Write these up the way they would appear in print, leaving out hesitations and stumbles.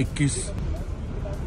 21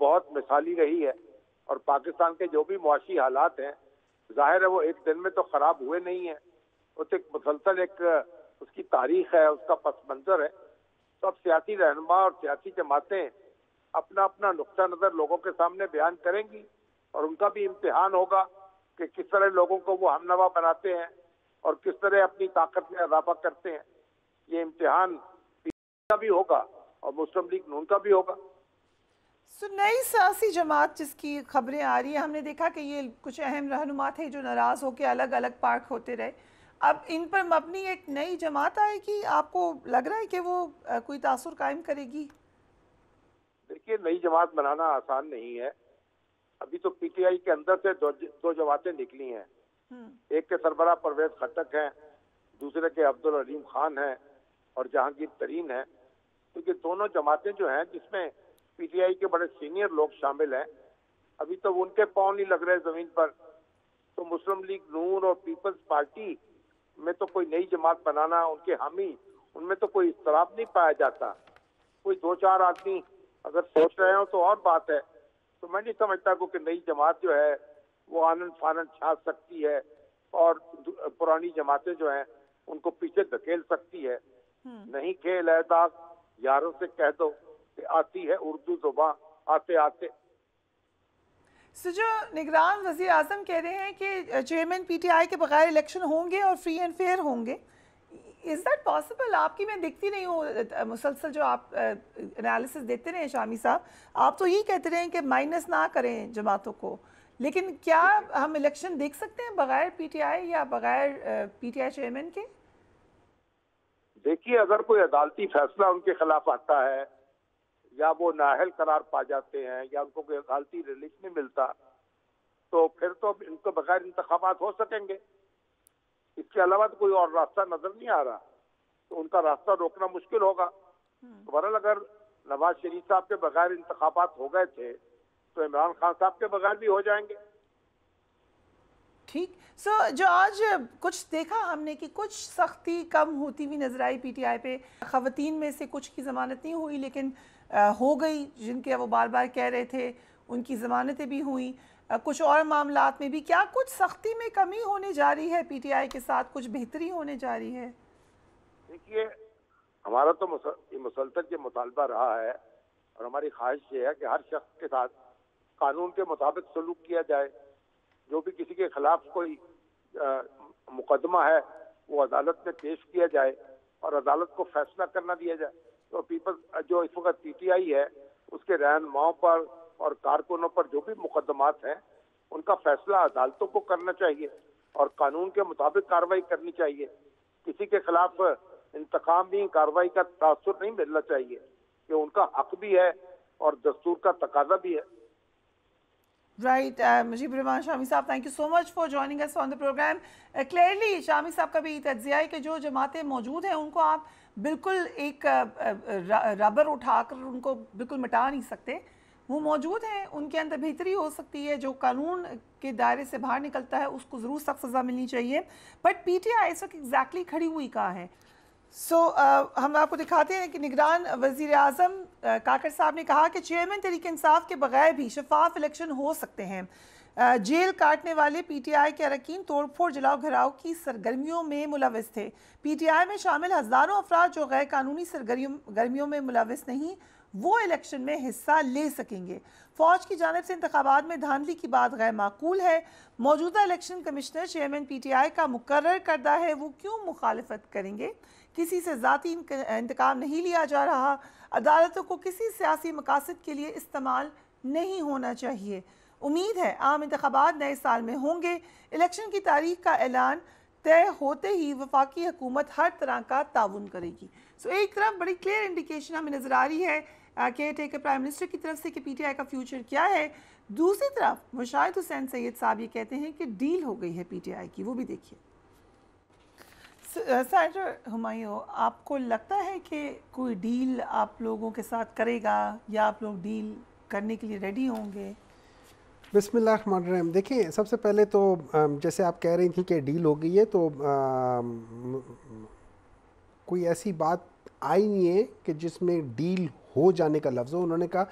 بہت مثالی رہی ہے، اور پاکستان کے جو بھی معاشی حالات ہیں ظاہر ہے وہ ایک دن میں تو خراب ہوئے نہیں ہیں، وہ تو ایک مسلسل ایک اس کی تاریخ ہے، اس کا پس منظر ہے. تو اب سیاسی رہنما اور سیاسی جماعتیں اپنا اپنا نقطہ نظر لوگوں کے سامنے بیان کریں گی، اور ان کا بھی امتحان ہوگا کہ کس طرح لوگوں کو وہ ہم نوا بناتے ہیں اور کس طرح اپنی طاقت میں اضافہ کرتے ہیں. یہ امتحان پی کا بھی ہوگا اور مسلم لیگ نون کا بھی ہوگا. نئی سیاسی جماعت جس کی خبریں آ رہی ہیں، ہم نے دیکھا کہ یہ کچھ اہم رہنما تھے جو ناراض ہو کے الگ الگ پارٹ ہوتے رہے، اب ان پر مبنی ایک نئی جماعت آئے گی، آپ کو لگ رہا ہے کہ وہ کوئی تاثر قائم کرے گی؟ دیکھیے، نئی جماعت بنانا آسان نہیں ہے. ابھی تو پی ٹی آئی کے اندر سے دو جماعتیں نکلی ہیں. ایک کے سربراہ پرویز خٹک ہیں، دوسرے کے عبدالعلیم خان ہیں اور جہانگیر ترین ہیں. تو یہ دونوں جماعتیں جو ہیں جس میں پی ٹی آئی کے بڑے سینئر لوگ شامل ہیں، ابھی تو ان کے پاؤں نہیں لگ رہے زمین پر. تو مسلم لیگ نون اور پیپلز پارٹی میں تو کوئی نئی جماعت بنانا، ان کے حامی ان میں تو کوئی اضطراب نہیں پایا جاتا. کوئی دو چار آدمی اگر سوچ رہے ہوں تو اور بات ہے. تو میں نہیں سمجھتا کہ نئی جماعت جو ہے وہ آنن فانن چھا سکتی ہے اور پرانی جماعتیں جو ہیں ان کو پیچھے دھکیل سکتی ہے. نہیں کھیل ہے داغ، یاروں سے کہہ دو کہ آتی ہے اردو زبان آتے آتے. جو نگران وزیر اعظم کہہ رہے ہیں کہ چیئرمین پی ٹی آئی کے بغیر الیکشن ہوں گے اور فری اینڈ فیئر ہوں گے، از دیٹ پاسبل؟ آپ کی میں دیکھتی نہیں ہوں مسلسل جو آپ انالیسس دیتے رہے ہیں شامی صاحب، آپ تو یہی کہتے رہے ہیں کہ مائنس نہ کریں جماعتوں کو، لیکن کیا ہم الیکشن دیکھ سکتے ہیں بغیر پی ٹی آئی یا بغیر پی ٹی آئی چیئرمین کے؟ دیکھیے، اگر کوئی عدالتی فیصلہ ان کے خلاف آتا ہے یا وہ نااہل قرار پا جاتے ہیں یا ان کو کوئی عدالتی ریلیف نہیں ملتا تو پھر تو ان کو بغیر انتخابات ہو سکیں گے. اس کے علاوہ تو کوئی اور راستہ نظر نہیں آ رہا، تو ان کا راستہ روکنا مشکل ہوگا. بہرحال اگر نواز شریف صاحب کے بغیر انتخابات ہو گئے تھے تو عمران خان صاحب کے بغیر بھی ہو جائیں گے. ٹھیک. جو آج کچھ دیکھا ہم نے کہ کچھ سختی کم ہوتی ہوئی نظر آئی پی ٹی آئی پہ، خواتین میں سے کچھ کی ضمانت نہیں ہوئی لیکن ہو گئی، جن کے وہ بار بار کہہ رہے تھے ان کی ضمانتیں بھی ہوئیں. کچھ اور معاملات میں بھی کیا کچھ سختی میں کمی ہونے جا رہی ہے پی ٹی آئی کے ساتھ، کچھ بہتری ہونے جا رہی ہے؟ دیکھیے، ہمارا تو مسلسل یہ مطالبہ رہا ہے اور ہماری خواہش یہ ہے کہ ہر شخص کے ساتھ قانون کے مطابق سلوک کیا جائے. جو بھی کسی کے خلاف کوئی مقدمہ ہے وہ عدالت میں پیش کیا جائے اور عدالت کو فیصلہ کرنا دیا جائے. تو جو اس وقت پی ٹی آئی ہے اس کے رہنماؤں پر اور کارکنوں پر جو بھی مقدمات ہیں ان کا فیصلہ عدالتوں کو کرنا چاہیے اور قانون کے مطابق کارروائی کرنی چاہیے. کسی کے خلاف انتقامی کارروائی کا تاثر نہیں ملنا چاہیے کہ ان کا حق بھی ہے اور دستور کا تقاضا بھی ہے. Right. Mujeeb ur-Rahman Shami Sahab, thank you so much for joining us on the programme. Clearly Shami Sahab کا بھی تجزیہ ہے کہ جو جماعتیں موجود ہیں ان کو آپ بالکل ایک ربر اٹھا کر ان کو بالکل مٹا نہیں سکتے. وہ موجود ہیں، ان کے اندر بہتری ہو سکتی ہے، جو قانون کے دائرے سے باہر نکلتا ہے اس کو ضرور سخت سزا ملنی چاہیے. بٹ پی ٹی آئی اس وقت ایگزیکٹلی کھڑی ہوئی کہاں ہے؟ ہم آپ کو دکھاتے ہیں کہ نگران وزیر اعظم کاکڑ صاحب نے کہا کہ چیئرمین تحریک انصاف کے بغیر بھی شفاف الیکشن ہو سکتے ہیں. جیل کاٹنے والے پی ٹی آئی کے اراکین توڑ پھوڑ جلاؤ گھراؤ کی سرگرمیوں میں ملوث تھے. پی ٹی آئی میں شامل ہزاروں افراد جو غیر قانونی سرگرمیوں میں ملوث نہیں وہ الیکشن میں حصہ لے سکیں گے. فوج کی جانب سے انتخابات میں دھاندلی کی بات غیر معقول ہے. موجودہ election commissioner chairman P T آئی کا مقرر کردہ ہے، وہ کیوں مخالفت کریں گے؟ کسی سے ذاتی انتقام نہیں لیا جا رہا. عدالتوں کو کسی سیاسی مقاصد کے لیے استعمال نہیں ہونا چاہیے. امید ہے عام انتخابات نئے سال میں ہوں گے. الیکشن کی تاریخ کا اعلان طے ہوتے ہی وفاقی حکومت ہر طرح کا تعاون کرے گی. ایک طرف بڑی کلیئر انڈیکیشن ہمیں نظر آ رہی ہے کہ ٹیکر پرائم منسٹر کی طرف سے کہ پی ٹی آئی کا فیوچر کیا ہے. دوسری طرف مشاہد حسین سید صاحب یہ کہتے ہیں کہ ڈیل ہو گئی ہے پی ٹی آئی کی، وہ بھی دیکھیے. سینیٹر ہمایوں، آپ کو لگتا ہے کہ کوئی ڈیل آپ لوگوں کے ساتھ کرے گا یا آپ لوگ ڈیل کرنے کے لیے ریڈی ہوں گے؟ بسم اللہ الرحمن الرحیم. دیکھیں، سب سے پہلے تو جیسے آپ کہہ رہی تھیں کہ ڈیل ہو گئی ہے، تو کوئی ایسی بات آئی نہیں ہے کہ جس میں ڈیل ہو جانے کا لفظ ہو. انہوں نے کہا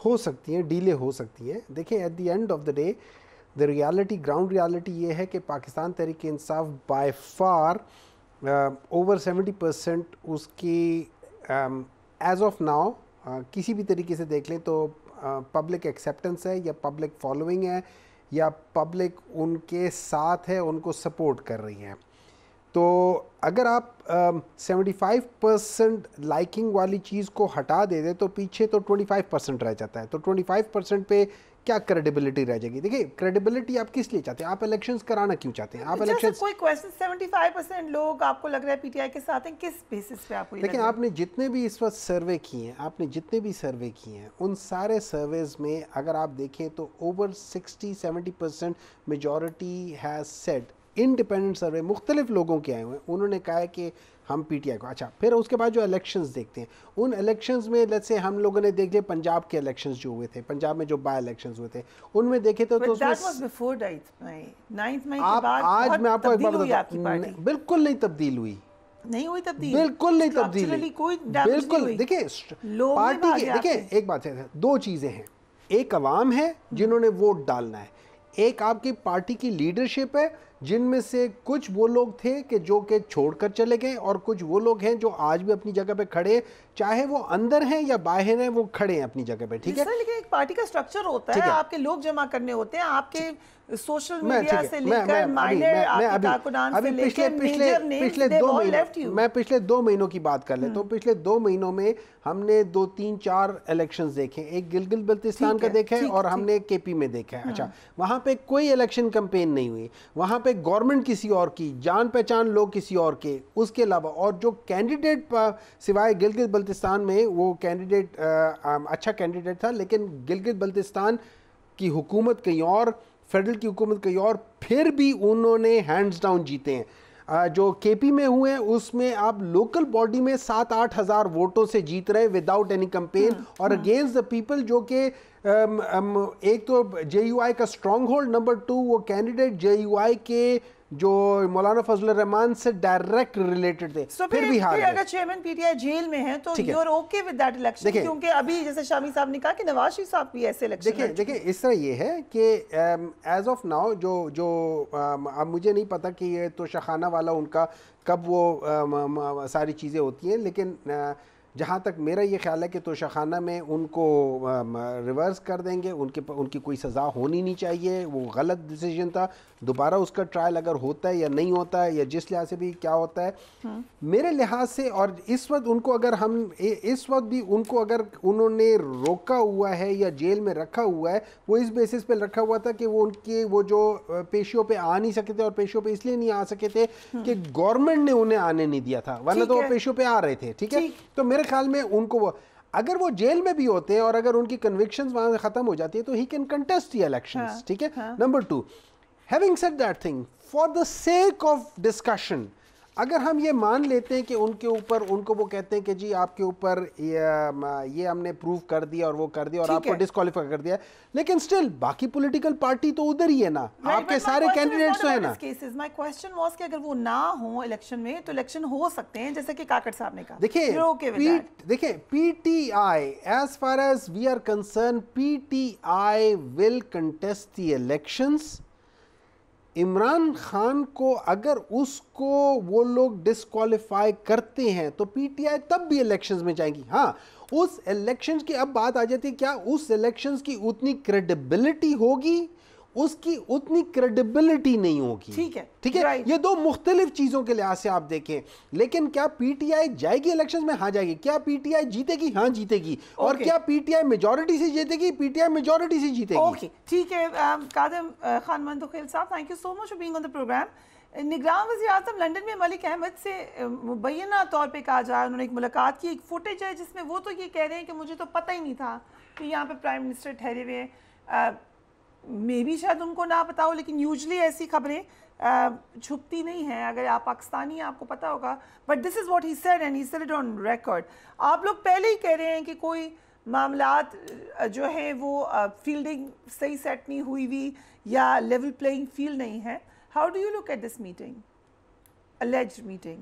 ہو سکتی ہیں, ڈیلے ہو سکتی ہیں. دیکھیں at the end of the day the reality, ground reality یہ ہے کہ Pakistan Tehreek Insaf by for over 70% اس کی ایز آف ناؤ کسی بھی طریقے سے دیکھ لیں تو پبلک ایکسیپٹنس ہے یا پبلک فالوئنگ ہے یا پبلک ان کے ساتھ ہے, ان کو سپورٹ کر رہی ہیں. تو اگر آپ 75% لائکنگ والی چیز کو ہٹا دے دیں تو پیچھے تو 25% رہ جاتا ہے. تو 25% پہ کیا کریڈیبلٹی رہ جائے گی؟ دیکھیں کریڈیبلٹی آپ کس لیے چاہتے ہیں؟ آپ الیکشنز کرانا کیوں چاہتے ہیں؟ آپ الیکشنز کوئی کویسچن 75% لوگ آپ کو لگ رہا ہے پی ٹی آئی کے ساتھ ہیں, کس بیسس پہ آپ کو یہ لیکن آپ نے جتنے بھی اس وقت سروے کیے ہیں, ان سارے سرویز میں اگر آپ دیکھیں تو over 60-70% majority has said, independent survey مختلف لوگوں کے آئے ہوئے ہیں, انہوں نے کہا ہے کہ ہم پی ٹی آئی کو. اچھا پھر اس کے بعد جو الیکشنز دیکھتے ہیں, ان الیکشنز میں لیٹس سے ہم لوگوں نے دیکھ لیا پنجاب کے الیکشنز جو ہوئے تھے, پنجاب میں جو بائی الیکشنز ہوئے تھے, ان میں دیکھے تو آج میں آپ کو ایک بات بتاتا ہوں, بالکل نہیں تبدیل ہوئی, بالکل نہیں تبدیل ہوئی, بالکل. دیکھیں پارٹی کے, دیکھیں ایک بات ہے, دو چیزیں ہیں, ایک عوام ہے جنہوں نے ووٹ ڈالنا ہے, ایک آپ کی پارٹی کی لیڈرشپ ہے جن میں سے کچھ وہ لوگ تھے کہ جو کہ چھوڑ کر چلے گئے, اور کچھ وہ لوگ ہیں جو آج بھی اپنی جگہ پہ کھڑے ہیں, چاہے وہ اندر ہیں یا باہر ہیں, وہ کھڑے ہیں اپنی جگہ پہ. ٹھیک ہے, لیکن ایک پارٹی کا سٹرکچر ہوتا ہے, آپ کے لوگ جمع کرنے ہوتے ہیں, آپ کے سوشل میڈیا سے لے کر مائنر, آپ کے کارکنان سے لے کر major names, they all left you. میں پچھلے 2 مہینوں کی بات کر لیتا ہوں. پچھلے 2 مہینوں میں ہم نے 2-3-4 الیکشنز دیکھے, ایک گلگت بلتستان کا دیکھا ہے اور ہم نے کے پی میں دیکھا ہے. اچھا وہاں پہ کوئی الیکشن کمپین نہیں ہوئی, وہاں پہ گورنمنٹ کسی اور کی, جان پہچان لوگ کسی اور کے, اس کے علاوہ اور جو کینڈیڈیٹ سوائے گلگت بلتستان میں, وہ کینڈیڈیٹ اچھا کینڈیڈیٹ تھا, لیکن گلگت بلتستان کی حکومت کہیں اور, فیڈرل کی حکومت کہیں اور, پھر بھی انہوں نے ہینڈز ڈاؤن جیتے ہیں. جو کے پی میں ہوئے ہیں اس میں آپ لوکل باڈی میں 7-8 ہزار ووٹوں سے جیت رہے وداؤٹ اینی کمپین, اور اگینسٹ دا پیپل, جو کہ ایک تو جے یو آئی کا اسٹرانگ ہولڈ, نمبر 2 وہ کینڈیڈیٹ جے یو آئی کے جو مولانا فضل الرحمان سے ڈائریکٹ ریلیٹڈ تھے, پھر بھی ہار گئے. اگر chairman P T I jail میں ہیں تو you are okay with that election, کیونکہ ابھی جیسے شامی صاحب نے کہا کہ نواز شریف صاحب بھی ایسے الیکشن. دیکھیں اس طرح یہ ہے کہ ایز آف ناؤ جو اب مجھے نہیں پتا کہ یہ تو شاخانہ والا ان کا کب وہ ساری چیزیں ہوتی ہیں, لیکن جہاں تک میرا یہ خیال ہے کہ تو شاخانہ میں ان کو ریورس کر دیں گے, ان کی کوئی سزا ہونی نہیں چاہیے, وہ غلط ڈیسیجن تھا. دوبارہ اس کا ٹرائل اگر ہوتا ہے یا نہیں ہوتا ہے, یا جس لحاظ سے بھی کیا ہوتا ہے, میرے لحاظ سے, اور اس وقت ان کو اگر ہم اس وقت بھی ان کو اگر انہوں نے روکا ہوا ہے یا جیل میں رکھا ہوا ہے, وہ اس بیسس پہ رکھا ہوا تھا کہ وہ ان کے وہ جو پیشیوں پہ آ نہیں سکے تھے, اور پیشیوں پہ اس لیے نہیں آ سکے تھے کہ گورنمنٹ نے انہیں آنے نہیں دیا تھا, ورنہ تو وہ پیشیوں پہ آ رہے تھے. ٹھیک ہے, تو میرے خیال میں ان کو اگر وہ جیل میں بھی ہوتے ہیں اور اگر ان کی کنوکشنز وہاں سے ختم ہو جاتی ہے تو he can contest the elections. ٹھیک ہے, number 2, having said that thing, for the sake of discussion, اگر ہم یہ مان لیتے ہیں کہ ان کے اوپر, ان کو وہ کہتے ہیں کہ جی آپ کے اوپر یہ ہم نے پروف کر دیا اور وہ کر دیا اور آپ کو ڈسکوالیفائی کر دیا, لیکن سٹل باقی پولیٹیکل پارٹی تو ادھر ہی ہے نا, آپ کے سارے کینڈیڈیٹس ہیں نا. مائی کوسچن واز کہ اگر وہ نہ ہوں الیکشن میں تو الیکشن ہو سکتے ہیں, جیسے کہ کاکڑ صاحب نے کہا. دیکھیں P T I, as far as we are concern, P T I will contest the elections. Imran Khan کو اگر اس کو وہ لوگ ڈسکوالیفائی کرتے ہیں تو پی ٹی آئی تب بھی الیکشنز میں جائیں گی. ہاں اس الیکشنز کی اب بات آ جاتی ہے, کیا اس الیکشنز کی اتنی کریڈیبلٹی ہوگی؟ اس کی اتنی کریڈیبلٹی نہیں ہوگی. ٹھیک ہے, یہ دو مختلف چیزوں کے لحاظ سے آپ دیکھیں. لیکن کیا پی ٹی آئی جائے گی الیکشنز میں؟ ہاں جائے گی. کیا پی ٹی آئی جیتے گی؟ ہاں جیتے گی. اور کیا پی ٹی آئی میجورٹی سے جیتے گی؟ پی ٹی آئی میجورٹی سے جیتے گی. ٹھیک ہے. قادم خان منتخیل Sahab, thank you so much for being on the programme. نگران وزیر اعظم لنڈن میں ملک احمد سے مبینہ طور پہ کہا جائے, انہوں نے ایک ملاقات کی, ایک فوٹیج ہے جس میں وہ تو یہ کہہ رہے ہیں کہ مجھے تو پتہ ہی نہیں تھا کہ یہاں پہ پرائم منسٹر ٹھہرے ہوئے ہیں. مے بی شاید ان کو نہ پتا ہو, لیکن یوزلی ایسی خبریں چھپتی نہیں ہیں. اگر آپ پاکستانی ہیں آپ کو پتا ہوگا, but this is what he said and he said it on record. آپ لوگ پہلے ہی کہہ رہے ہیں کہ کوئی معاملات جو ہیں وہ فیلڈنگ صحیح سیٹ نہیں ہوئی یا لیول پلینگ فیلڈ نہیں ہے. How do you look at this meeting, alleged meeting?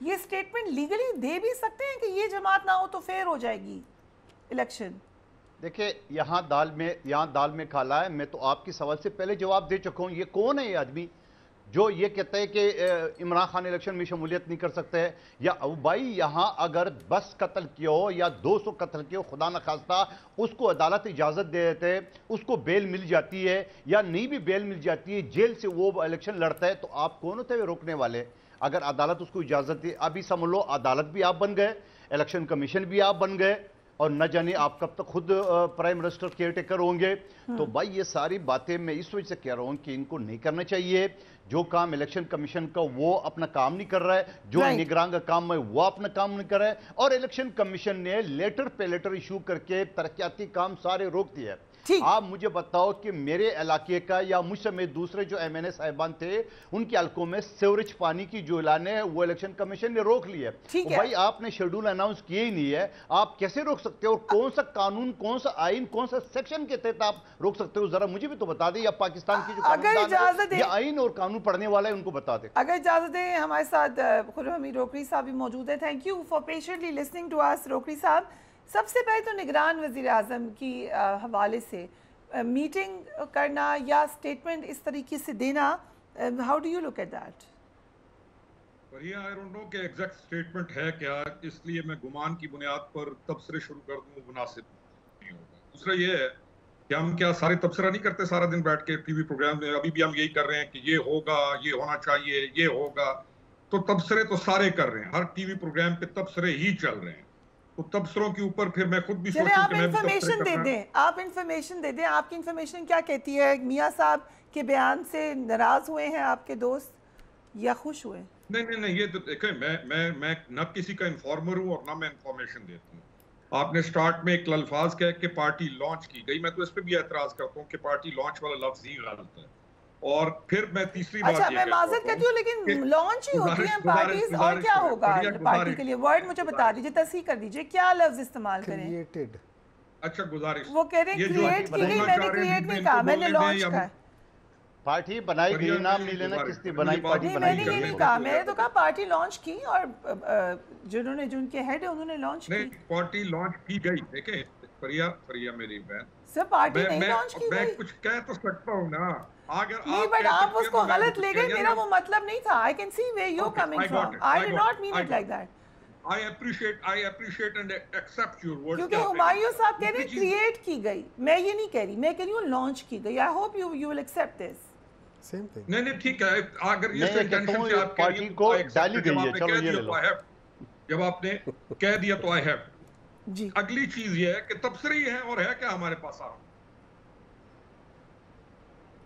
یہ سٹیٹمنٹ لیگلی دے بھی سکتے ہیں کہ یہ جماعت نہ ہو تو فیئر ہو جائے گی الیکشن؟ دیکھیں یہاں دال میں کھالا ہے. میں تو آپ کی سوال سے پہلے جواب دے چکا ہوں. یہ کون ہے یہ آدمی جو یہ کہتا ہے کہ عمران خان الیکشن میں شمولیت نہیں کر سکتے ہیں؟ یا بھائی یہاں اگر 10 قتل کیا ہو یا 200 قتل کیا ہو خدا نخواستہ اس کو عدالت اجازت دے دیتے ہیں, اس کو بیل مل جاتی ہے یا نہیں بھی بیل مل جاتی ہے, جیل سے وہ الیکشن لڑتا ہے, تو آپ کون ہوتے ہیں روکنے والے؟ اگر عدالت اس کو اجازت دی, ابھی سمجھ لو عدالت بھی آپ بن گئے, الیکشن کمیشن بھی آپ بن گئے, اور نہ جانے آپ کب تک خود پرائم منسٹر کیئر ٹیکر ہوں گے. تو بھائی یہ ساری باتیں میں اس وجہ سے کہہ رہا ہوں کہ ان کو نہیں کرنا چاہیے. جو کام الیکشن کمیشن کا وہ اپنا کام نہیں کر رہا ہے, جو نگران کا کام ہے وہ اپنا کام نہیں کر رہا ہے, اور الیکشن کمیشن نے لیٹر پہ لیٹر ایشو کر کے ترقیاتی کام سارے روک دیا ہے. آپ مجھے بتاؤ کہ میرے علاقے کا یا مجھ سمیت دوسرے جو ایم این اے صاحبان تھے ان کے حلقوں میں سیوریج پانی کی جو اعلان ہے وہ الیکشن کمیشن نے روک لیا ہے. بھائی آپ نے شیڈول اناؤنس کیے ہی نہیں ہے, آپ کیسے روک سکتے ہو؟ اور کون سا قانون, کون سا آئین, کون سا سیکشن کے تحت آپ روک سکتے ہو؟ ذرا مجھے بھی تو بتا دیں, یا پاکستان کی جو قانون یا آئین اور قانون پڑھنے والا ہے ان کو بتا دیں. اگر اجازت دیں, ہمارے ساتھ خرم حمید روکری صاحب بھی موجود ہیں. Thank you for patiently listening to اس روکری صاحب. سب سے پہلے تو نگران وزیر اعظم کی حوالے سے میٹنگ کرنا یا سٹیٹمنٹ اس طریقے سے دینا, how do you look at that? فریا آئی ڈونٹ نو کہ ایگزیکٹ سٹیٹمنٹ ہے کیا, اس لیے میں گمان کی بنیاد پر تبصرے شروع کر دوں مناسب نہیں ہوگا. دوسرا یہ ہے کہ ہم کیا سارے تبصرہ نہیں کرتے سارا دن بیٹھ کے ٹی وی پروگرام میں؟ ابھی بھی ہم یہی کر رہے ہیں کہ یہ ہوگا, یہ ہونا چاہیے, یہ ہوگا. تو تبصرے تو سارے کر رہے ہیں, ہر ٹی وی پروگرام پہ تبصرے ہی چل رہے ہیں. تو تبصروں کے اوپر پھر میں خود بھی سوچوں کہ میں بھی انفارمیشن دے دیں. آپ انفارمیشن دے دیں, آپ کی انفارمیشن کیا کہتی ہے؟ میاں صاحب کے بیان سے ناراض ہوئے ہیں آپ کے دوست یا خوش ہوئے؟ نہیں, یہ تو دیکھیں میں نہ کسی کا انفارمر ہوں اور نہ میں انفارمیشن دیتا ہوں. آپ نے سٹارٹ میں ایک الفاظ کہا کہ پارٹی لانچ کی گئی, میں تو اس پہ بھی اعتراض کرتا ہوں کہ پارٹی لانچ والا لفظ ہی غلط ہے. اور پھر میں تیسری بات اچھا, میں معذرت کرتی ہوں لیکن لانچ ہی ہوتی ہیں پارٹیز, اور کیا ہوگا پارٹی کے لیے؟ ورڈ مجھے بتا دیجئے, تصحیح کر دیجئے, کیا لفظ استعمال کریں؟ اچھا گزارش, وہ کہہ رہے ہیں کریٹ کی گئی, میں نے کریٹ نہیں کہا, میں نے لانچ کہا. پارٹی بنائی گئی, نام نہیں لینا کس نے بنائی, پارٹی بنائی گئی. میں نے یہ نہیں کہا, میں نے تو کہا پارٹی لانچ کی, اور جن کے ہیڈ ہیں انہوں نے لانچ کی. نہیں, پارٹی لانچ کی گئی. دیکھیں فریا میری بہن, سر پارٹی نہیں لانچ کی گئی. میں کچھ کہہ تو سکتا ہوں نا, نہیں, بٹ آپ اس کو غلط لے گئے, میرا وہ مطلب نہیں تھا. I can see where you're coming from. I did not mean it like that. I appreciate and accept your words. کیونکہ ہمایوں صاحب کہہ رہے ہیں کریٹ کی گئی, میں یہ نہیں کہہ رہی, میں کہہ رہی ہوں لانچ کی گئی. I hope you will accept this. Same thing. نہیں ٹھیک ہے, اگر یہ انٹینشن سے آپ پارٹی کو ڈالی گئی ہے, چلو یہ لے لو. جب آپ نے کہہ دیا تو I have. جی, اگلی چیز یہ ہے کہ تبصرے ہی ہیں, اور ہے کیا ہمارے پاس.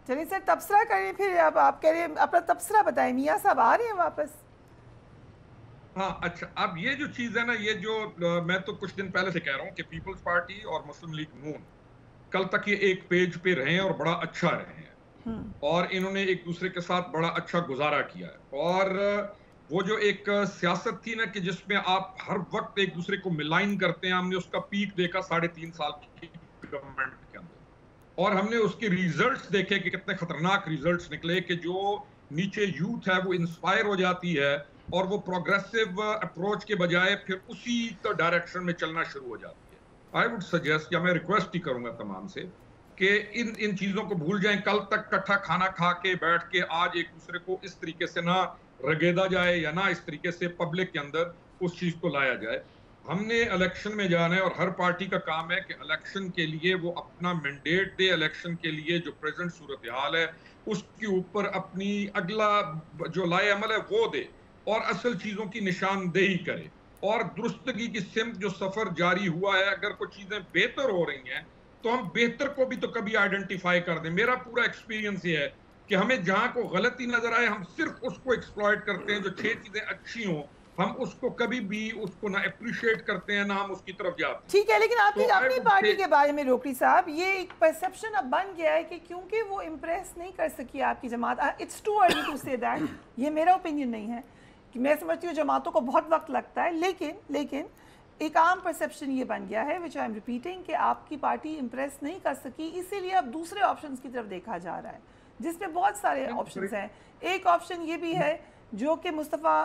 چلیے سر تبصرہ کریں, پھر اب آپ کہہ رہے ہیں اپنا تبصرہ بتائیں. میاں صاحب آ رہے ہیں واپس؟ ہاں اچھا, اب یہ جو چیز ہے نا, یہ جو میں تو کچھ دن پہلے سے کہہ رہا ہوں کہ پیپلز پارٹی اور مسلم لیگ نون کل تک یہ ایک پیج پہ رہے ہیں اور بڑا اچھا رہے ہیں, اور انہوں نے ایک دوسرے کے ساتھ بڑا اچھا گزارا کیا ہے. اور وہ جو ایک سیاست تھی نا کہ جس میں آپ ہر وقت ایک دوسرے کو ملائن کرتے ہیں, ہم نے اس کا پیک دیکھا 3.5 سال کی گورنمنٹ کے اندر, اور ہم نے اس کے ریزلٹس دیکھے کہ کتنے خطرناک ریزلٹس نکلے, کہ جو نیچے یوتھ ہے وہ انسپائر ہو جاتی ہے اور وہ پروگریسو اپروچ کے بجائے پھر اسی ڈائریکشن میں چلنا شروع ہو جاتی ہے. آئی وڈ سجیسٹ, یا میں ریکویسٹ ہی کروں گا تمام سے کہ ان چیزوں کو بھول جائیں. کل تک کٹھا کھانا کھا کے بیٹھ کے آج ایک دوسرے کو اس طریقے سے نہ رگیدا جائے, یا نہ اس طریقے سے پبلک کے اندر اس چیز کو لایا جائے. ہم نے الیکشن میں جانا ہے, اور ہر پارٹی کا کام ہے کہ الیکشن کے لیے وہ اپنا مینڈیٹ دے, الیکشن کے لیے جو پریزنٹ صورتحال ہے اس کے اوپر اپنی اگلا جو لائے عمل ہے وہ دے, اور اصل چیزوں کی نشاندہی کرے, اور درستگی کی سمت جو سفر جاری ہوا ہے, اگر کوئی چیزیں بہتر ہو رہی ہیں تو ہم بہتر کو بھی تو کبھی آئیڈینٹیفائی کر دیں. میرا پورا ایکسپیرینس یہ ہے کہ ہمیں جہاں کو غلطی نظر آئے ہم صرف اس کو ایکسپلائٹ کرتے ہیں. جو 6 چیزیں اچھی ہوں ہم اس کو کبھی بھی اس کو نہ اپریشیٹ کرتے ہیں, نہ ہم اس کی طرف جاتے ہیں. ٹھیک ہے, لیکن آپ کی اپنی پارٹی کے بارے میں روکری صاحب یہ ایک پرسیپشن اب بن گیا ہے کہ کیونکہ وہ امپریس نہیں کر سکی آپ کی جماعت. اٹس ٹو ارلی ٹو سے دیٹ, یہ میرا اوپینین نہیں ہے, کہ میں سمجھتی ہوں جماعتوں کو بہت وقت لگتا ہے, لیکن ایک عام پرسیپشن یہ بن گیا ہے which I am repeating کہ آپ کی پارٹی امپریس نہیں کر سکی, اسی لیے اب دوسرے آپشنز کی طرف دیکھا جا رہا ہے, جس میں بہت سارے آپشنز ہیں. ایک آپشن یہ بھی ہے جو کہ مصطفیٰ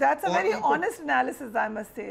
That's a very honest analysis, I must say.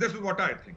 this is what I think.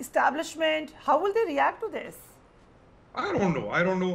establishment, how will they react to this? I don't know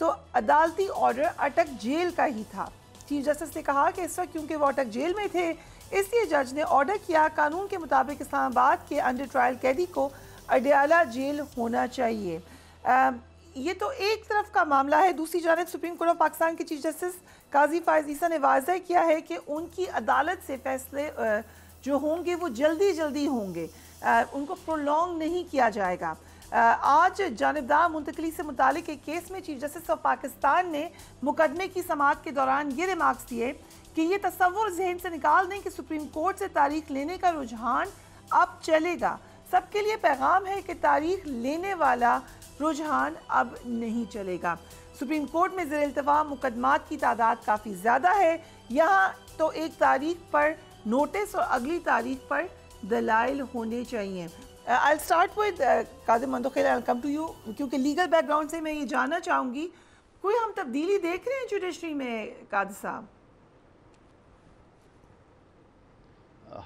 تو عدالتی آرڈر اٹک جیل کا ہی تھا۔ چیف جسٹس نے کہا کہ اس وقت کیونکہ وہ اٹک جیل میں تھے اس لیے جج نے آرڈر کیا قانون کے مطابق اسلام آباد کے انڈر ٹرائل قیدی کو اڈیالہ جیل ہونا چاہیے۔ یہ تو ایک طرف کا معاملہ ہے، دوسری جانب سپریم کورٹ آف پاکستان کے چیف جسٹس قاضی فائز عیسیٰ نے واضح کیا ہے کہ ان کی عدالت سے فیصلے جو ہوں گے وہ جلدی ہوں گے، ان کو پرولونگ نہیں کیا جائے گا۔ آج جانبدار منتقلی سے متعلق ایک کیس میں چیف جسٹس آف پاکستان نے مقدمے کی سماعت کے دوران یہ ریمارکس دیے کہ یہ تصور ذہن سے نکال دیں کہ سپریم کورٹ سے تاریخ لینے کا رجحان اب چلے گا۔ سب کے لیے پیغام ہے کہ تاریخ لینے والا رجحان اب نہیں چلے گا۔ سپریم کورٹ میں زیر التوا مقدمات کی تعداد کافی زیادہ ہے، یہاں تو ایک تاریخ پر نوٹس اور اگلی تاریخ پر دلائل ہونے چاہیے۔ I'll start with Qadir Mandokhel, I'll come to you کیونکہ لیگل بیک گراؤنڈ سے میں یہ جاننا چاہوں گی کوئی ہم تبدیلی دیکھ رہے ہیں جوڈیشری میں قادر صاحب؟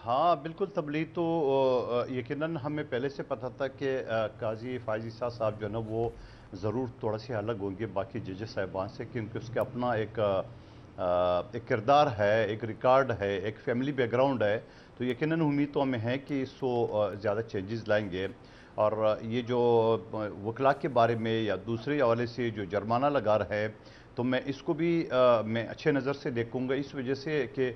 ہاں بالکل، تبدیلی تو یقیناً ہمیں پہلے سے پتہ تھا کہ قاضی فائز عیسیٰ صاحب جو ہے نا وہ ضرور تھوڑا سے الگ ہوں گے باقی ججز صاحبان سے، کیونکہ اس کا اپنا ایک کردار ہے، ایک ریکارڈ ہے، ایک فیملی بیک گراؤنڈ ہے، تو یقیناً امید تو ہمیں ہے کہ اس کو زیادہ چینجز لائیں گے۔ اور یہ جو وکلاء کے بارے میں یا دوسرے حوالے سے جو جرمانہ لگا رہا ہے تو میں اس کو بھی میں اچھے نظر سے دیکھوں گا، اس وجہ سے کہ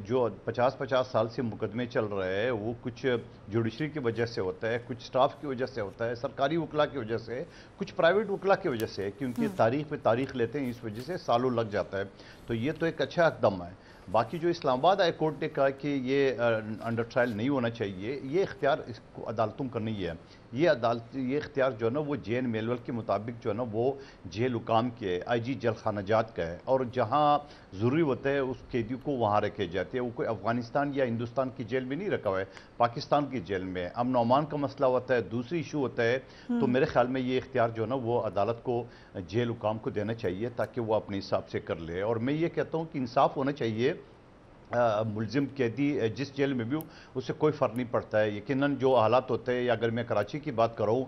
جو 50 سال سے مقدمے چل رہے ہیں وہ کچھ جوڈیشری کی وجہ سے ہوتا ہے، کچھ سٹاف کی وجہ سے ہوتا ہے، سرکاری وکلاء کی وجہ سے، کچھ پرائیویٹ وکلاء کی وجہ سے، کیونکہ تاریخ پہ تاریخ لیتے ہیں، اس وجہ سے سالوں لگ جاتا ہے، تو یہ تو ایک اچھا اقدام ہے۔ باقی جو اسلام آباد ہائی کورٹ نے کہا کہ یہ انڈر ٹرائل نہیں ہونا چاہیے، یہ اختیار اس کو عدالتوں کا نہیں ہے، یہ اختیار جو ہے نا وہ جے این میلول کے مطابق جو ہے نا وہ جیل حکام کے آئی جی جیل خانہ جات کا ہے، اور جہاں ضروری ہوتا ہے اس قیدی کو وہاں رکھے جاتے ہیں، وہ کوئی افغانستان یا ہندوستان کی جیل میں نہیں رکھا ہوا ہے، پاکستان کی جیل میں امن و امان کا مسئلہ ہوتا ہے، دوسری ایشو ہوتا ہے، تو میرے خیال میں یہ اختیار جو ہے نا وہ عدالت کو جیل حکام کو دینا چاہیے تاکہ وہ اپنے حساب سے کر لے۔ اور میں یہ کہتا ہوں کہ انصاف ہونا چاہیے، ملزم قیدی جس جیل میں بھی ہو اس سے کوئی فرق نہیں پڑتا ہے، یقیناً جو حالات ہوتے ہیں، یا اگر میں کراچی کی بات کروں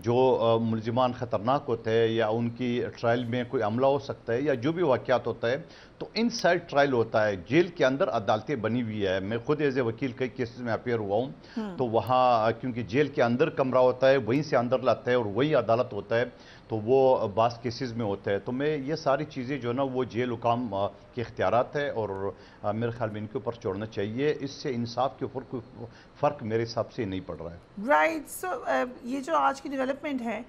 جو ملزمان خطرناک ہوتے ہیں یا ان کی ٹرائل میں کوئی عملہ ہو سکتا ہے یا جو بھی واقعات ہوتا ہے تو ان سائڈ ٹرائل ہوتا ہے، جیل کے اندر عدالتیں بنی ہوئی ہے، میں خود ایز اے وکیل کئی کیسز میں اپیئر ہوا ہوں، تو وہاں کیونکہ جیل کے اندر کمرہ ہوتا ہے وہیں سے اندر لاتا ہے اور وہی عدالت ہوتا ہے، تو وہ بعض کیسز میں ہوتا ہے، تو میں یہ ساری چیزیں جو ہے نا وہ جیل حکام کے اختیارات ہے اور میرے خیال میں ان کے اوپر چھوڑنا چاہیے، اس سے انصاف کے اوپر کوئی فرق میرے حساب سے نہیں پڑ رہا ہے۔ رائٹ، سو یہ جو آج کی ڈیولپمنٹ ہے،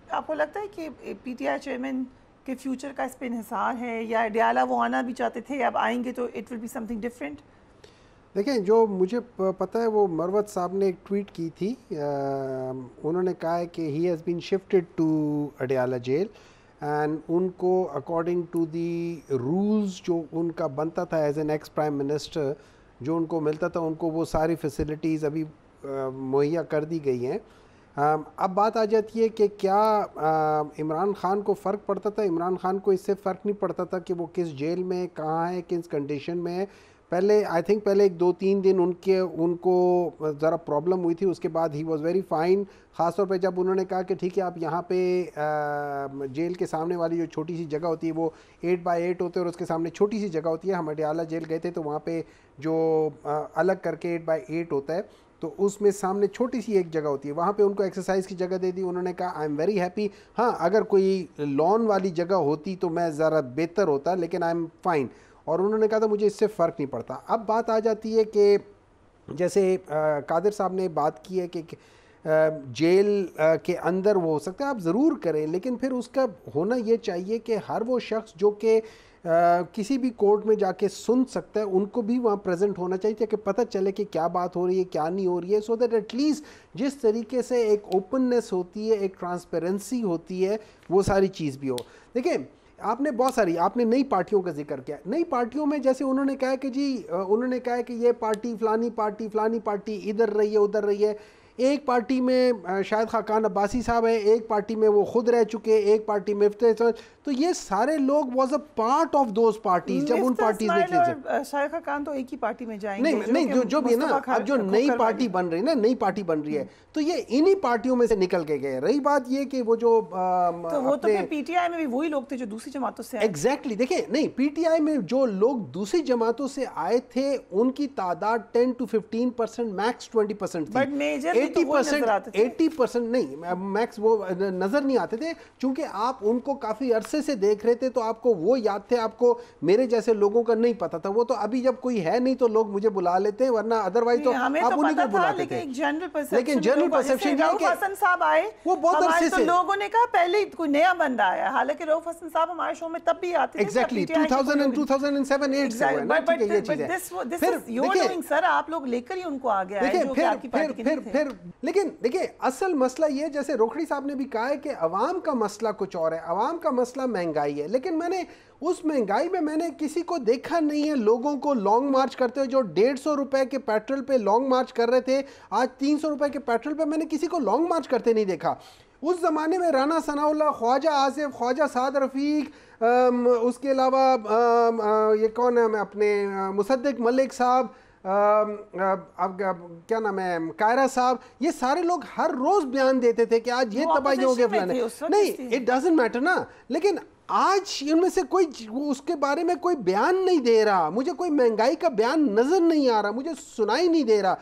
آپ کو لگتا ہے کہ پی ٹی آئی چیئرمین کے فیوچر کا اس پہ انحصار ہے، یا اڈیالہ وہ آنا بھی چاہتے تھے اب آئیں گے تو it will be something different? دیکھیں، جو مجھے پتہ ہے وہ مروت صاحب نے ایک ٹویٹ کی تھی، انہوں نے کہا ہے کہ he has been shifted to Adiala jail and ان کو اکارڈنگ ٹو دی رولز جو ان کا بنتا تھا as an ex prime minister, جو ان کو ملتا تھا، ان کو وہ ساری فیسلٹیز ابھی مہیا کر دی گئی ہیں۔ اب بات آ جاتی ہے کہ کیا عمران خان کو فرق پڑتا تھا؟ عمران خان کو اس سے فرق نہیں پڑتا تھا کہ وہ کس جیل میں کہاں ہے، کس کنڈیشن میں ہے۔ پہلے آئی تھنک پہلے 2-3 دن ان کو ذرا پرابلم ہوئی تھی، اس کے بعد ہی واز ویری فائن، خاص طور پہ جب انہوں نے کہا کہ ٹھیک ہے آپ یہاں پہ جیل کے سامنے والی جو چھوٹی سی جگہ ہوتی ہے وہ 8x8 ہوتے ہیں اور اس کے سامنے چھوٹی سی جگہ ہوتی ہے، ہم اڈیالہ جیل گئے تھے تو وہاں پہ جو الگ کر کے 8x8 ہوتا ہے تو اس میں سامنے چھوٹی سی ایک جگہ ہوتی ہے، وہاں پہ ان کو ایکسرسائز کی جگہ دے دی، انہوں نے کہا آئی ایم ویری ہیپی، ہاں اگر کوئی لان والی جگہ ہوتی تو میں ذرا بہتر ہوتا لیکن آئی ایم فائن، اور انہوں نے کہا تھا مجھے اس سے فرق نہیں پڑتا۔ اب بات آ جاتی ہے کہ جیسے قادر صاحب نے بات کی ہے کہ جیل کے اندر وہ ہو سکتا ہے، آپ ضرور کریں، لیکن پھر اس کا ہونا یہ چاہیے کہ ہر وہ شخص جو کہ کسی بھی کورٹ میں جا کے سن سکتا ہے ان کو بھی وہاں پریزنٹ ہونا چاہیے تاکہ پتہ چلے کہ کیا بات ہو رہی ہے کیا نہیں ہو رہی ہے، سو دیٹ ایٹ لیسٹ جس طریقے سے ایک اوپننس ہوتی ہے، ایک ٹرانسپیرنسی ہوتی ہے، وہ ساری چیز بھی ہو۔ دیکھیں آپ نے بہت ساری، آپ نے نئی پارٹیوں کا ذکر کیا، نئی پارٹیوں میں جیسے انہوں نے کہا کہ جی انہوں نے کہا کہ یہ پارٹی فلانی پارٹی ادھر رہی ہے ادھر رہی ہے، ایک پارٹی میں شاید خاقان عباسی صاحب ہیں, ایک پارٹی میں وہ خود رہ چکے, ایک پارٹی میں تو یہ سارے لوگ was a part of those parties. جب ان پارٹیز نے کیے شاید خاقان تو ایک ہی پارٹی میں جائیں گے, نہیں جو بھی ہے نا, اب جو نئی پارٹی بن رہی نا, نئی پارٹی بن رہی ہے, تو یہ انہی پارٹیوں میں سے نکل کے گئے. رہی بات یہ کہ وہ جو تو وہ تو پھر پی ٹی آئی میں بھی وہی لوگ تھے جو دوسری جماعتوں سے آئے. ایگزیکٹلی, دیکھیں نہیں, پی ٹی آئی میں جو لوگ دوسری جماعتوں سے آئے تھے ان کی تعداد 10 to 15%, میکس 20% تھی. بٹ میجر 80% نہیں, میکس وہ نظر نہیں آتے تھے, چونکہ آپ ان کو کافی عرصے سے دیکھ رہے تھے تو آپ کو وہ یاد تھے. آپ کو میرے جیسے لوگوں کا نہیں پتا تھا. وہ تو ابھی جب کوئی ہے نہیں تو لوگ مجھے بلا لیتے ہیں, ورنہ ادروائز تو آپ انہیں کو بلاتے تھے. لیکن جنرل پرسیپشن یہ کہ حسن صاحب آئے, وہ بہت عرصے سے لوگوں نے کہا پہلے کوئی نیا بندہ آیا, حالانکہ رؤف حسن صاحب ہمارے شو میں تب بھی آتے تھے. ایگزیکٹلی 2007-8 سے ہوئے نا, ٹھیک ہے یہ چیزیں. سر آپ لوگ لے کر ہی ان کو آگے آئے جو کہ آپ کی پارٹی کے نہیں تھے. لیکن دیکھیں اصل مسئلہ یہ, جیسے روکھڑی صاحب نے بھی کہا ہے کہ عوام کا مسئلہ کچھ اور ہے. عوام کا مسئلہ مہنگائی ہے, لیکن میں نے اس مہنگائی میں نے کسی کو دیکھا نہیں ہے لوگوں کو لانگ مارچ کرتے ہوئے. جو 150 روپے کے پیٹرول پہ لانگ مارچ کر رہے تھے, آج 300 روپے کے پیٹرول پہ میں نے کسی کو لانگ مارچ کرتے نہیں دیکھا. اس زمانے میں رانا ثناء اللہ, خواجہ آصف, خواجہ سعد رفیق, اس کے علاوہ یہ کون ہے, میں اپنے مصدق ملک صاحب, اب کیا نام ہے, قائرہ صاحب, یہ سارے لوگ ہر روز بیان دیتے تھے کہ آج یہ تباہی ہو گیا فلانے. نہیں, اٹ ڈزنٹ میٹر نا. لیکن آج ان میں سے کوئی اس کے بارے میں کوئی بیان نہیں دے رہا. مجھے کوئی مہنگائی کا بیان نظر نہیں آ رہا, مجھے سنائی نہیں دے رہا.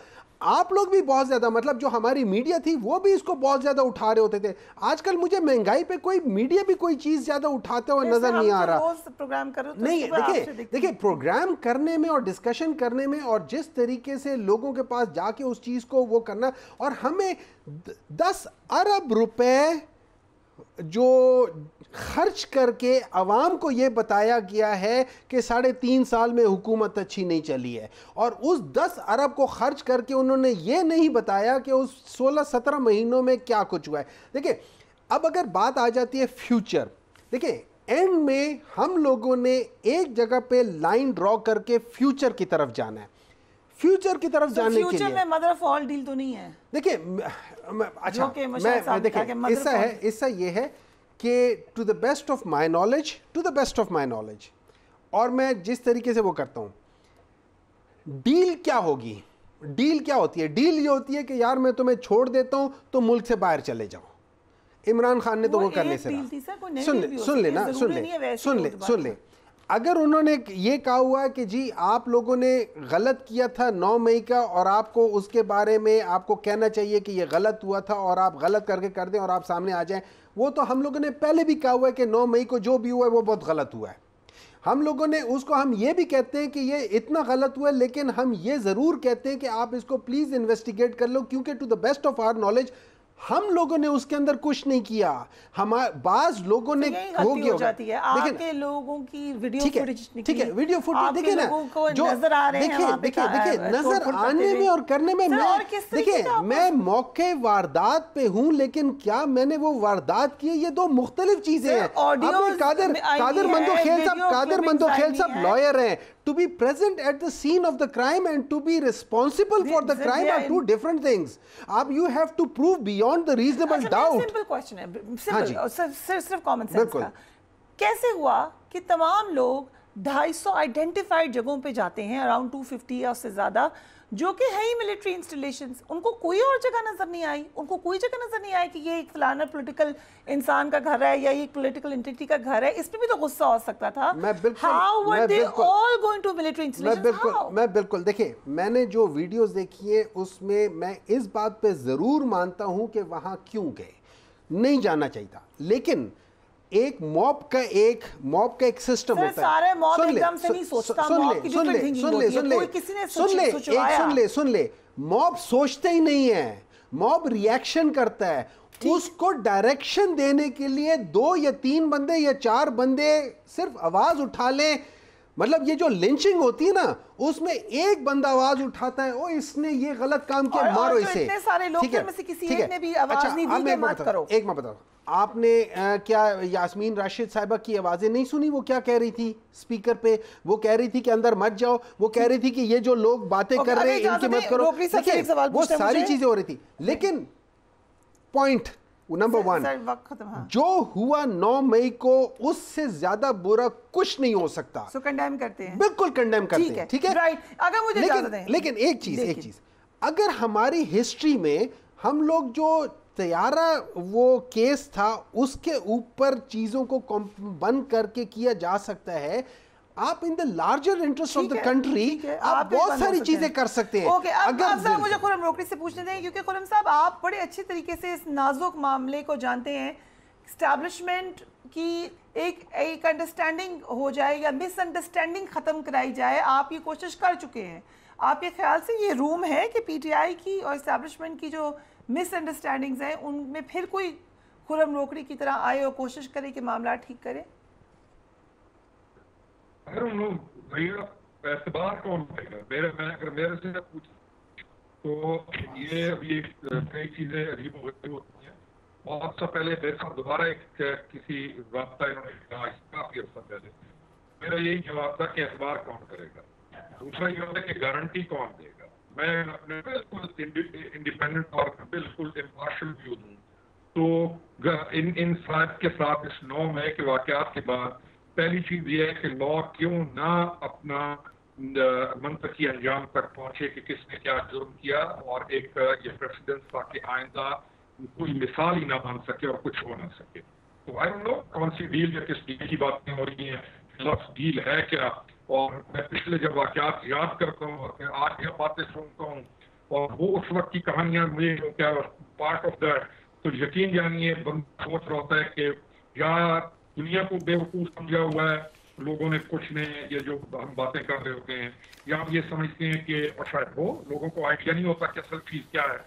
آپ لوگ بھی بہت زیادہ, مطلب جو ہماری میڈیا تھی وہ بھی اس کو بہت زیادہ اٹھا رہے ہوتے تھے. آج کل مجھے مہنگائی پہ کوئی میڈیا بھی کوئی چیز زیادہ اٹھاتے ہوئے نظر نہیں آ رہا. نہیں, دیکھیں پروگرام کرنے میں اور ڈسکشن کرنے میں اور جس طریقے سے لوگوں کے پاس جا کے اس چیز کو وہ کرنا, اور ہمیں 10 ارب روپے جو خرچ کر کے عوام کو یہ بتایا گیا ہے کہ 3.5 سال میں حکومت اچھی نہیں چلی ہے, اور اس 10 ارب کو خرچ کر کے انہوں نے یہ نہیں بتایا کہ اس 16-17 مہینوں میں کیا کچھ ہوا ہے. دیکھیں اب اگر بات آ جاتی ہے فیوچر, دیکھیں اینڈ میں ہم لوگوں نے ایک جگہ پہ لائن ڈرا کر کے فیوچر کی طرف جانا ہے. فیوچر کی طرف جانے کے لیے میں مدر آف آل ڈیل تو نہیں ہے. دیکھیں اچھا میں دیکھیں حصہ یہ ہے کہ to the best of my knowledge, اور میں جس طریقے سے وہ کرتا ہوں, ڈیل کیا ہوگی, ڈیل کیا ہوتی ہے؟ ڈیل یہ ہوتی ہے کہ یار میں تمہیں چھوڑ دیتا ہوں تو ملک سے باہر چلے جاؤ. عمران خان نے تو وہ کرنے سے سن لے. اگر انہوں نے یہ کہا ہوا ہے کہ جی آپ لوگوں نے غلط کیا تھا 9 مئی کا, اور آپ کو اس کے بارے میں آپ کو کہنا چاہیے کہ یہ غلط ہوا تھا اور آپ غلط کر دیں اور آپ سامنے آ جائیں, وہ تو ہم لوگوں نے پہلے بھی کہا ہوا ہے کہ 9 مئی کو جو بھی ہوا ہے وہ بہت غلط ہوا ہے. ہم لوگوں نے اس کو, ہم یہ بھی کہتے ہیں کہ یہ اتنا غلط ہوا ہے, لیکن ہم یہ ضرور کہتے ہیں کہ آپ اس کو پلیز انویسٹیگیٹ کر لو, کیونکہ to the best of our knowledge ہم لوگوں نے اس کے اندر کچھ نہیں کیا. بعض لوگوں نے ہو جاتی ہے آپ کے لوگوں کی ویڈیو فوٹیج نکلی, ٹھیک ہے ویڈیو فوٹیج دیکھیں نا, جو نظر آ رہے ہیں دیکھیں نظر آنے میں اور کرنے میں, دیکھیں میں موقع واردات پہ ہوں, لیکن کیا میں نے وہ واردات کی ہے, یہ 2 مختلف چیزیں ہیں. قادر مندوخیل صاحب لائر ہیں. To be present at the scene of the crime and to be responsible for the crime are 2 different things. You have to prove beyond the reasonable doubt. Simple question ہے, صرف common sense کا. کیسے ہوا کہ تمام لوگ 250 identified جگہوں پہ جاتے ہیں, اراؤنڈ 250 یا اس سے زیادہ, جو کہ ہے ہی ملٹری انسٹالیشنز, ان کو کوئی اور جگہ نظر نہیں آئی, ان کو کوئی جگہ نظر نہیں آئی کہ یہ ایک فلانا پولیٹیکل انسان کا گھر ہے یا یہ ایک پولیٹیکل انٹیٹی کا گھر ہے. اس پہ بھی تو غصہ ہو سکتا تھا. میں بالکل دیکھیں, میں نے جو ویڈیوز دیکھی ہیں اس میں میں اس بات پہ ضرور مانتا ہوں کہ وہاں کیوں گئے, نہیں جانا چاہیے تھا, لیکن ایک موب کا ایک سسٹم ہوتا ہے. سارے موب ایک دم سے نہیں سوچتا, سن لے, موب سوچتے ہی نہیں ہے, موب ریاکشن کرتا ہے. اس کو ڈائریکشن دینے کے لیے 2 یا 3 بندے یا 4 بندے صرف آواز اٹھا لیں. مطلب یہ جو لنچنگ ہوتی ہے نا, اس میں ایک بندہ آواز اٹھاتا ہے, او اس نے یہ غلط کام کیا, مارو اسے. اتنے سارے لوگ میں سے کسی ایک نے بھی آواز نہیں دی کہ مت کرو. ایک میں بتاؤں, آپ نے کیا یاسمین راشد صاحبہ کی آوازیں نہیں سنی؟ وہ کیا کہہ رہی تھی اسپیکر پہ؟ وہ کہہ رہی تھی کہ اندر مت جاؤ، وہ کہہ رہی تھی کہ یہ جو لوگ باتیں کر رہے ہیں ان کی مت کرو. وہ ساری چیزیں ہو رہی تھی، لیکن پوائنٹ نمبر 1 جو ہوا 9 مئی کو اس سے زیادہ برا کچھ نہیں ہو سکتا. سو کنڈیم کرتے ہیں، بالکل کنڈیم کرتے ہیں، ٹھیک ہے. اگر مجھے اجازت دیں، لیکن ایک چیز اگر ہماری ہسٹری میں ہم لوگ جو طیارہ وہ کیس تھا اس کے اوپر چیزوں کو بند کر کے کیا جا سکتا ہے، آپ in the larger interest of the country آپ بہت ساری چیزیں کر سکتے ہیں. اگر مجھے خرم روکڑی سے پوچھنے دیں، کیونکہ خرم صاحب آپ بڑے اچھے طریقے سے اس نازک معاملے کو جانتے ہیں. اسٹیبلشمنٹ کی ایک انڈرسٹینڈنگ ہو جائے یا مس انڈرسٹینڈنگ ختم کرائی جائے، آپ یہ کوشش کر چکے ہیں. آپ کے خیال سے یہ روم ہے کہ پی ٹی آئی کی اور اسٹیبلشمنٹ کی جو مس انڈرسٹینڈنگز ہیں ان میں پھر کوئی خرم روکڑی کی طرح آئے اور کوشش کرے کہ معاملہ ٹھیک کرے؟ اعتبار کون کرے گا؟ اگر میرے سے پوچھ تو یہ ابھی کئی چیزیں عجیب و غریب ہوتی ہیں. بہت سا پہلے میرے ساتھ دوبارہ ایک کسی رابطہ انہوں نے کہا کافی عرصہ پہلے، میرا یہی جواب تھا کہ اعتبار کون کرے گا. دوسرا یہ ہوتا ہے کہ گارنٹی کون دے گا. میں اپنے بالکل انڈیپینڈنٹ اور بالکل امپارشل ویو دوں تو ان فیکٹ کے ساتھ اس 9 مئی کے واقعات کے بعد پہلی چیز یہ ہے کہ لا کیوں نہ اپنا منطقی انجام تک پہنچے کہ کس نے کیا جرم کیا، اور ایک یہ پریسیڈنس تاکہ آئندہ کوئی مثال ہی نہ بن سکے اور کچھ ہو نہ سکے. تو آئی ڈونٹ نو کون سی ڈیل یا کس ڈیل کی باتیں ہو رہی ہیں، لفظ ڈیل ہے کیا. اور میں پچھلے جب واقعات یاد کرتا ہوں اور پھر آج یہ باتیں سنتا ہوں اور وہ اس وقت کی کہانیاں مجھے کیا پارٹ آف دیٹ، تو یقین جانیے بندہ سوچ رہا ہوتا ہے کہ یا دنیا کو بے وقوف سمجھا ہوا ہے لوگوں نے کچھ نے، یہ جو ہم باتیں کر رہے ہوتے ہیں، یا ہم یہ سمجھتے ہیں کہ شاید وہ لوگوں کو آئیڈیا نہیں ہوتا کہ اصل چیز کیا ہے،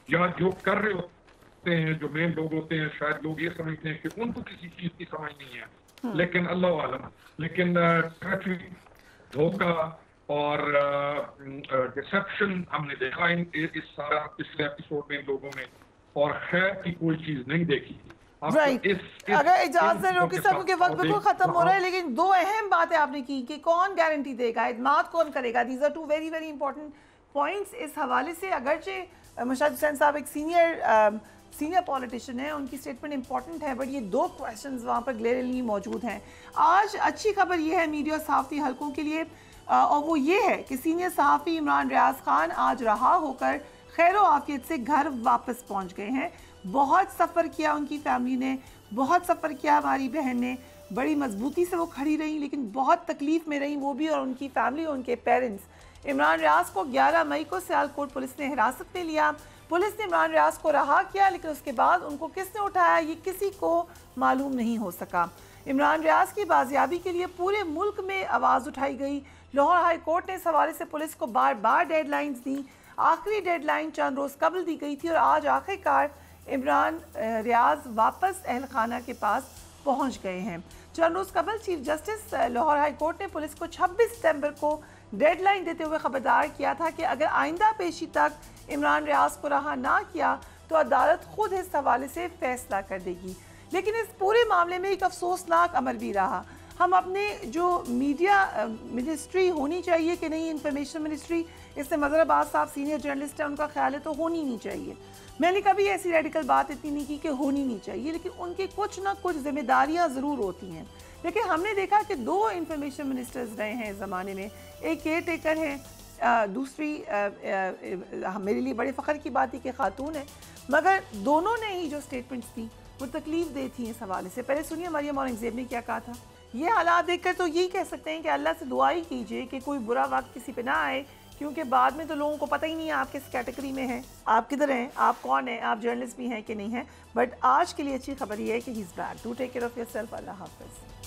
یا جو کر رہے ہوتے ہیں جو مین لوگ ہوتے ہیں شاید لوگ یہ سمجھتے ہیں کہ ان کو کسی چیز کی سمجھ نہیں ہے. لیکن اللہ عالم، لیکن دھوکہ اور ڈسپشن ہم نے دیکھا اس سارا پچھلے ایپیسوڈ میں ان لوگوں میں، اور خیر کی کوئی چیز نہیں دیکھی. اگر اجازت دیں روکی صاحب کے وقت بالکل ختم ہو رہا ہے، لیکن 2 اہم باتیں آپ نے کی کہ کون گارنٹی دے گا، اعتماد کون کرے گا. These are 2 very very important points. اس حوالے سے اگرچہ مشاہد حسین صاحب ایک سینئر پولیٹیشین ہیں، ان کی اسٹیٹمنٹ امپورٹنٹ ہے، بٹ یہ 2 کویشچنز وہاں پر گلیئرلی موجود ہیں. آج اچھی خبر یہ ہے میڈیا صحافتی حلقوں کے لیے، اور وہ یہ ہے کہ سینئر صحافی عمران ریاض خان آج رہا ہو کر خیر و عافیت سے گھر واپس پہنچ گئے ہیں. بہت سفر کیا ان کی فیملی نے، بہت سفر کیا ہماری بہن نے، بڑی مضبوطی سے وہ کھڑی رہیں، لیکن بہت تکلیف میں رہیں وہ بھی اور ان کی فیملی اور ان کے پیرنٹس. عمران ریاض کو 11 مئی کو سیالکوٹ پولیس نے حراست میں لیا. پولیس نے عمران ریاض کو رہا کیا، لیکن اس کے بعد ان کو کس نے اٹھایا یہ کسی کو معلوم نہیں ہو سکا. عمران ریاض کی بازیابی کے لیے پورے ملک میں آواز اٹھائی گئی. لاہور ہائی کورٹ نے اس حوالے سے پولیس کو بار بار ڈیڈ لائنز دی. آخری ڈیڈ لائن چند روز قبل دی گئی تھی اور آج آخر کار عمران ریاض واپس اہل خانہ کے پاس پہنچ گئے ہیں. چند روز قبل chief justice Lahore high court نے پولیس کو 26 ستمبر کو ڈیڈ لائن دیتے ہوئے خبردار کیا تھا کہ اگر آئندہ پیشی تک عمران ریاض کو رہا نہ کیا تو عدالت خود اس حوالے سے فیصلہ کر دے گی. لیکن اس پورے معاملے میں ایک افسوسناک عمل بھی رہا. ہم اپنے جو میڈیا منسٹری ہونی چاہیے کہ نہیں، انفارمیشن منسٹری، اس سے مظہر عباس صاحب سینئر جرنلسٹ ہیں، ان کا خیال ہے تو ہونی نہیں چاہیے. میں نے کبھی ایسی ریڈیکل بات اتنی نہیں کی کہ ہونی نہیں چاہیے، لیکن ان کی کچھ نہ کچھ ذمہ داریاں ضرور ہوتی ہیں. لیکن ہم نے دیکھا کہ 2 انفارمیشن منسٹرز رہے ہیں اس زمانے میں، ایک کیئر ٹیکر ہیں، دوسری میرے لیے بڑے فخر کی بات ہے کہ خاتون ہے، مگر دونوں نے ہی جو سٹیٹمنٹس دی وہ تکلیف دہ تھی اس حوالے سے. پہلے سنیے مریم اورنگزیب نے کیا کہا تھا. یہ حالات دیکھ کر تو یہی کہہ سکتے ہیں کہ اللہ سے دعا ہی کیجئے کہ کوئی برا وقت کسی پہ نہ آئے، کیونکہ بعد میں تو لوگوں کو پتہ ہی نہیں ہے آپ کس کیٹیگری میں ہیں، آپ کدھر ہیں، آپ کون ہیں، آپ جرنلسٹ بھی ہیں کہ نہیں ہیں. بٹ آج کے لیے اچھی خبر یہ ہے کہ he is back. Do take care of yourself. اللہ حافظ.